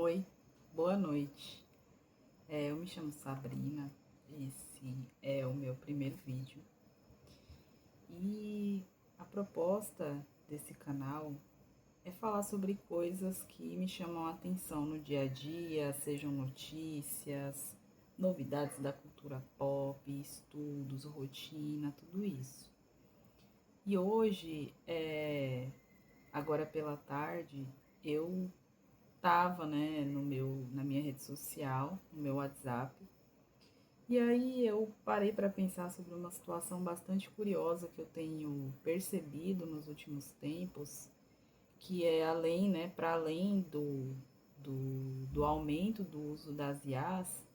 Oi, boa noite. Eu me chamo Sabrina, esse é o meu primeiro vídeo e a proposta desse canal é falar sobre coisas que me chamam a atenção no dia a dia, sejam notícias, novidades da cultura pop, estudos, rotina, tudo isso. E hoje, agora pela tarde, eu tava, né, na minha rede social, no meu WhatsApp. E aí eu parei para pensar sobre uma situação bastante curiosa que eu tenho percebido nos últimos tempos, que é além, né, para além do aumento do uso das IAs,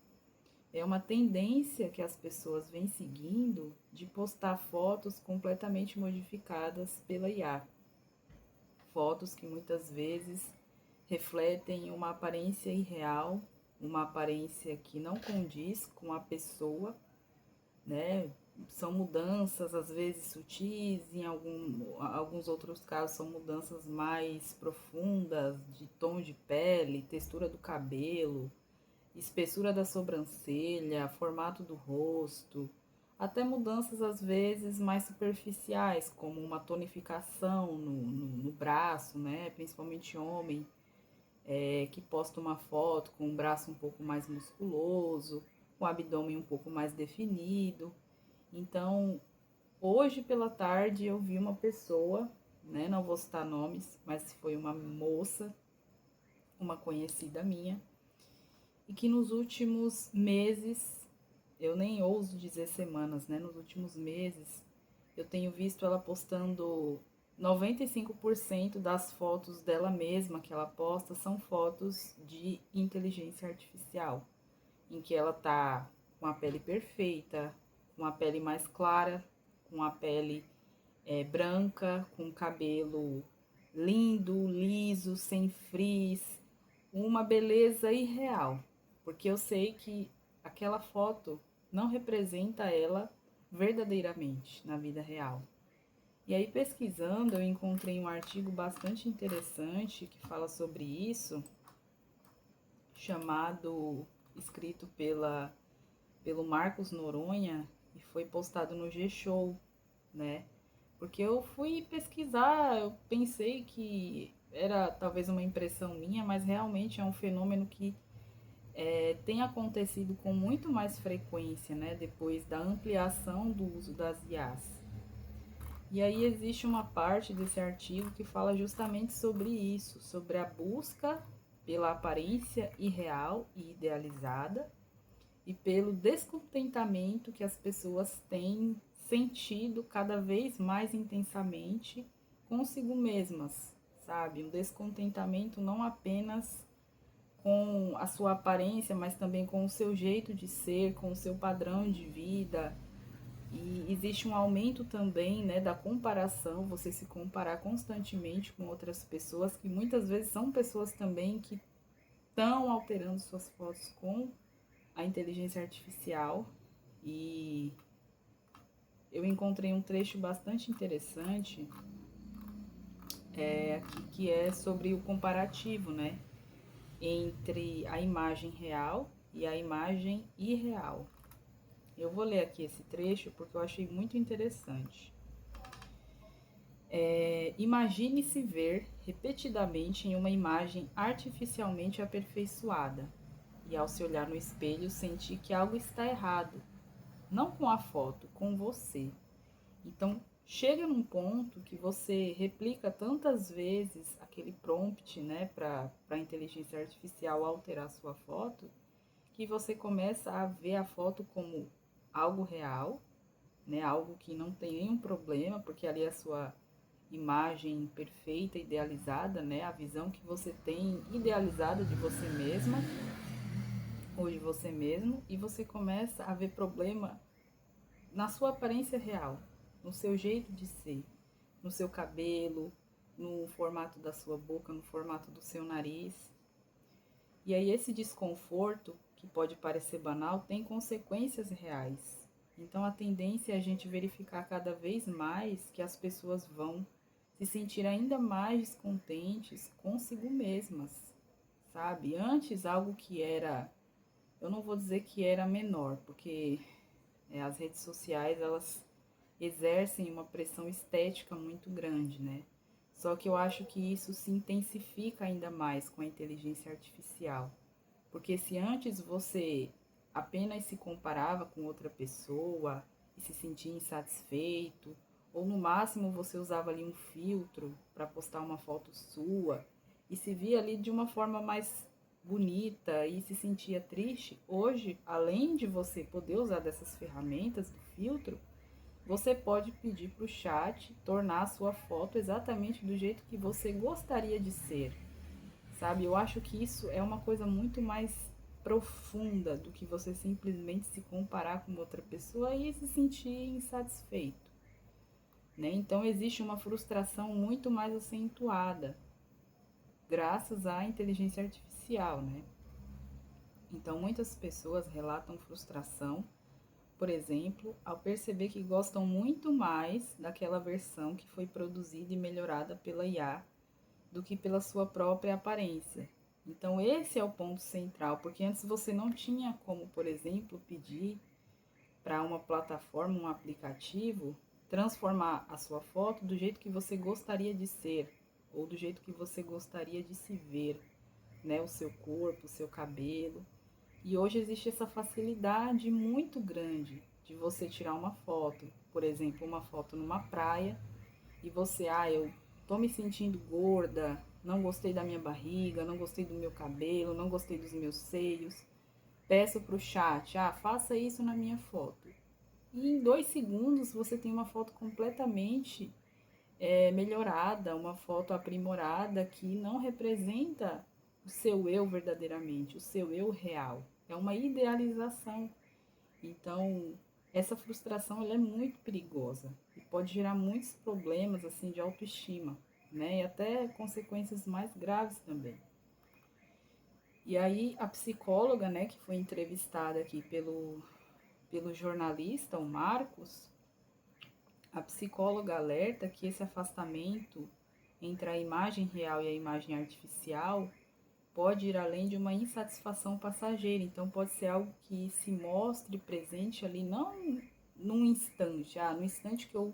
é uma tendência que as pessoas vêm seguindo de postar fotos completamente modificadas pela IA. Fotos que muitas vezes refletem uma aparência irreal, uma aparência que não condiz com a pessoa, né? São mudanças às vezes sutis, alguns outros casos são mudanças mais profundas de tom de pele, textura do cabelo, espessura da sobrancelha, formato do rosto, até mudanças às vezes mais superficiais, como uma tonificação no braço, né? Principalmente homem, que posta uma foto com um braço um pouco mais musculoso, com o abdômen um pouco mais definido. Então, hoje pela tarde eu vi uma pessoa, né? Não vou citar nomes, mas foi uma moça, uma conhecida minha, e que nos últimos meses, eu nem ouso dizer semanas, né? Nos últimos meses, eu tenho visto ela postando 95% das fotos dela mesma que ela posta são fotos de inteligência artificial, em que ela tá com a pele perfeita, com a pele mais clara, com a pele branca, com cabelo lindo, liso, sem frizz, uma beleza irreal, porque eu sei que aquela foto não representa ela verdadeiramente na vida real. E aí, pesquisando, eu encontrei um artigo bastante interessante que fala sobre isso, escrito pelo Marcos Noronha, e foi postado no G-Show, né? Porque eu fui pesquisar, eu pensei que era talvez uma impressão minha, mas realmente é um fenômeno que tem acontecido com muito mais frequência, né? Depois da ampliação do uso das IAs. E aí existe uma parte desse artigo que fala justamente sobre isso, sobre a busca pela aparência irreal e idealizada e pelo descontentamento que as pessoas têm sentido cada vez mais intensamente consigo mesmas, sabe? Um descontentamento não apenas com a sua aparência, mas também com o seu jeito de ser, com o seu padrão de vida. E existe um aumento também, né, da comparação, você se comparar constantemente com outras pessoas, que muitas vezes são pessoas também que estão alterando suas fotos com a inteligência artificial. E eu encontrei um trecho bastante interessante aqui, que é sobre o comparativo, né, entre a imagem real e a imagem irreal. Eu vou ler aqui esse trecho porque eu achei muito interessante. Imagine se ver repetidamente em uma imagem artificialmente aperfeiçoada e, ao se olhar no espelho, sentir que algo está errado, não com a foto, com você. Então, chega num ponto que você replica tantas vezes aquele prompt, né, para a inteligência artificial alterar sua foto, que você começa a ver a foto como algo real, né, algo que não tem nenhum problema, porque ali é a sua imagem perfeita, idealizada, né, a visão que você tem idealizada de você mesma ou de você mesmo, e você começa a ver problema na sua aparência real, no seu jeito de ser, no seu cabelo, no formato da sua boca, no formato do seu nariz. E aí esse desconforto, que pode parecer banal, tem consequências reais. Então a tendência é a gente verificar cada vez mais que as pessoas vão se sentir ainda mais descontentes consigo mesmas, sabe? Antes, algo que era, eu não vou dizer que era menor, porque as redes sociais, elas exercem uma pressão estética muito grande, né? Só que eu acho que isso se intensifica ainda mais com a inteligência artificial. Porque se antes você apenas se comparava com outra pessoa e se sentia insatisfeito, ou no máximo você usava ali um filtro para postar uma foto sua e se via ali de uma forma mais bonita e se sentia triste, hoje, além de você poder usar dessas ferramentas do filtro, você pode pedir para o chat tornar a sua foto exatamente do jeito que você gostaria de ser, sabe? Eu acho que isso é uma coisa muito mais profunda do que você simplesmente se comparar com outra pessoa e se sentir insatisfeito, né? Então existe uma frustração muito mais acentuada graças à inteligência artificial, né? Então muitas pessoas relatam frustração, por exemplo, ao perceber que gostam muito mais daquela versão que foi produzida e melhorada pela IA do que pela sua própria aparência. Então, esse é o ponto central, porque antes você não tinha como, por exemplo, pedir para uma plataforma, um aplicativo, transformar a sua foto do jeito que você gostaria de ser, ou do jeito que você gostaria de se ver, né? O seu corpo, o seu cabelo. E hoje existe essa facilidade muito grande de você tirar uma foto, por exemplo, uma foto numa praia, e você, eu tô me sentindo gorda, não gostei da minha barriga, não gostei do meu cabelo, não gostei dos meus seios. Peço pro chat, faça isso na minha foto. E em 2 segundos você tem uma foto completamente melhorada, uma foto aprimorada que não representa o seu eu verdadeiramente, o seu eu real. É uma idealização. Então, essa frustração ela é muito perigosa e pode gerar muitos problemas assim de autoestima, né? E até consequências mais graves também. E aí a psicóloga, né, que foi entrevistada aqui pelo jornalista, o Marcos, a psicóloga alerta que esse afastamento entre a imagem real e a imagem artificial pode ir além de uma insatisfação passageira. Então, pode ser algo que se mostre presente ali, não num instante. No instante que eu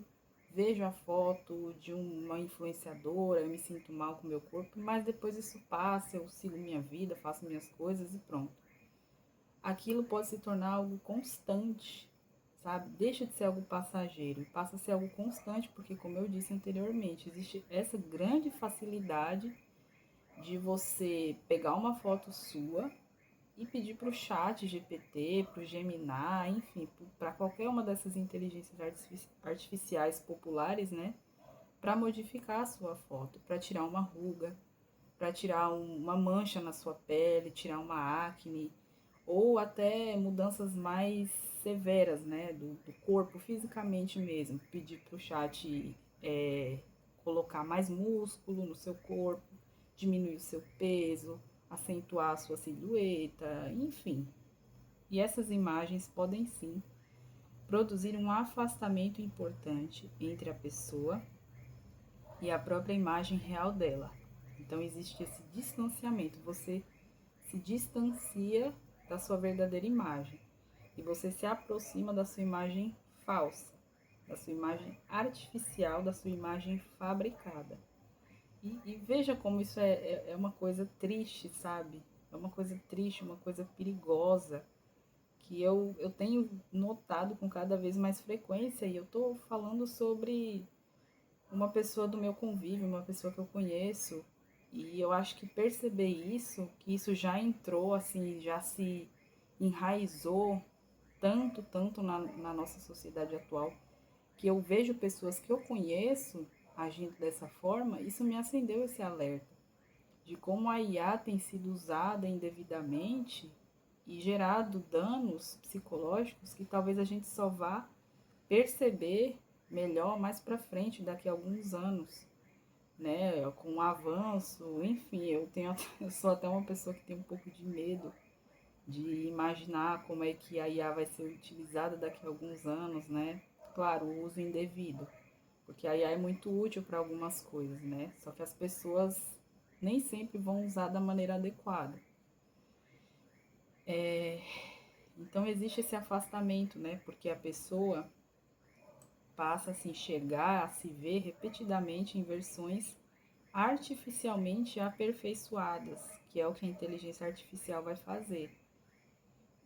vejo a foto de uma influenciadora, eu me sinto mal com o meu corpo, mas depois isso passa, eu sigo minha vida, faço minhas coisas e pronto. Aquilo pode se tornar algo constante, sabe? Deixa de ser algo passageiro e passa a ser algo constante, porque, como eu disse anteriormente, existe essa grande facilidade de você pegar uma foto sua e pedir para o chat GPT, para o Gemini, enfim, para qualquer uma dessas inteligências artificiais populares, né? Para modificar a sua foto, para tirar uma ruga, para tirar uma mancha na sua pele, tirar uma acne, ou até mudanças mais severas, né? Do corpo, fisicamente mesmo. Pedir para o chat colocar mais músculo no seu corpo, diminuir o seu peso, acentuar a sua silhueta, enfim. E essas imagens podem sim produzir um afastamento importante entre a pessoa e a própria imagem real dela. Então existe esse distanciamento, você se distancia da sua verdadeira imagem e você se aproxima da sua imagem falsa, da sua imagem artificial, da sua imagem fabricada. E veja como isso é uma coisa triste, sabe? É uma coisa triste, uma coisa perigosa, que eu tenho notado com cada vez mais frequência. E eu tô falando sobre uma pessoa do meu convívio, uma pessoa que eu conheço. E eu acho que perceber isso, que isso já entrou, assim, já se enraizou tanto na nossa sociedade atual, que eu vejo pessoas que eu conheço agindo dessa forma, isso me acendeu esse alerta de como a IA tem sido usada indevidamente e gerado danos psicológicos que talvez a gente só vá perceber melhor mais para frente, daqui a alguns anos, né? Com o avanço, enfim, eu sou até uma pessoa que tem um pouco de medo de imaginar como é que a IA vai ser utilizada daqui a alguns anos, né? Claro, o uso indevido, porque a IA é muito útil para algumas coisas, né? Só que as pessoas nem sempre vão usar da maneira adequada. Então existe esse afastamento, né? Porque a pessoa passa a se enxergar, a se ver repetidamente em versões artificialmente aperfeiçoadas, que é o que a inteligência artificial vai fazer.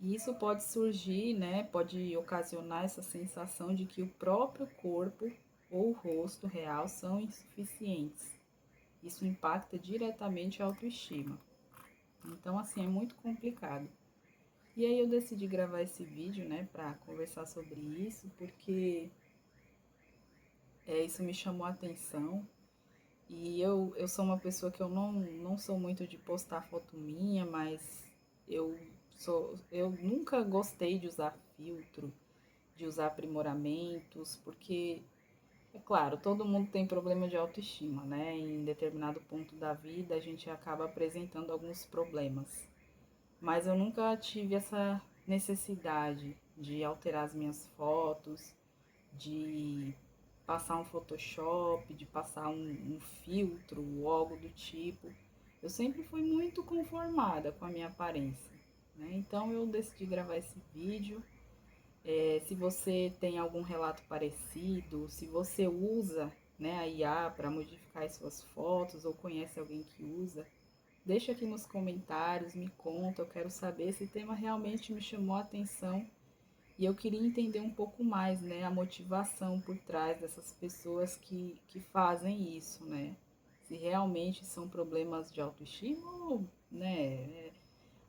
E isso pode surgir, né? Pode ocasionar essa sensação de que o próprio corpo ou o rosto real são insuficientes. Isso impacta diretamente a autoestima. Então, assim, é muito complicado. E aí eu decidi gravar esse vídeo, né, para conversar sobre isso, porque isso me chamou a atenção. E eu sou uma pessoa que eu não sou muito de postar foto minha, mas eu nunca gostei de usar filtro, de usar aprimoramentos, porque, é claro, todo mundo tem problema de autoestima, né? Em determinado ponto da vida a gente acaba apresentando alguns problemas. Mas eu nunca tive essa necessidade de alterar as minhas fotos, de passar um Photoshop, de passar um filtro ou algo do tipo. Eu sempre fui muito conformada com a minha aparência, né? Então eu decidi gravar esse vídeo. Se você tem algum relato parecido, se você usa, né, a IA para modificar as suas fotos ou conhece alguém que usa, deixa aqui nos comentários, me conta, eu quero saber. Esse tema realmente me chamou a atenção e eu queria entender um pouco mais, né, a motivação por trás dessas pessoas que fazem isso, né? Se realmente são problemas de autoestima ou, né,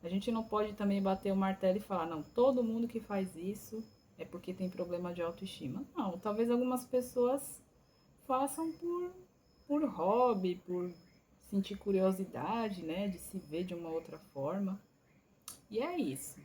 a gente não pode também bater o martelo e falar, não, todo mundo que faz isso é porque tem problema de autoestima. Não, talvez algumas pessoas façam por hobby, por sentir curiosidade, né, de se ver de uma outra forma. E é isso.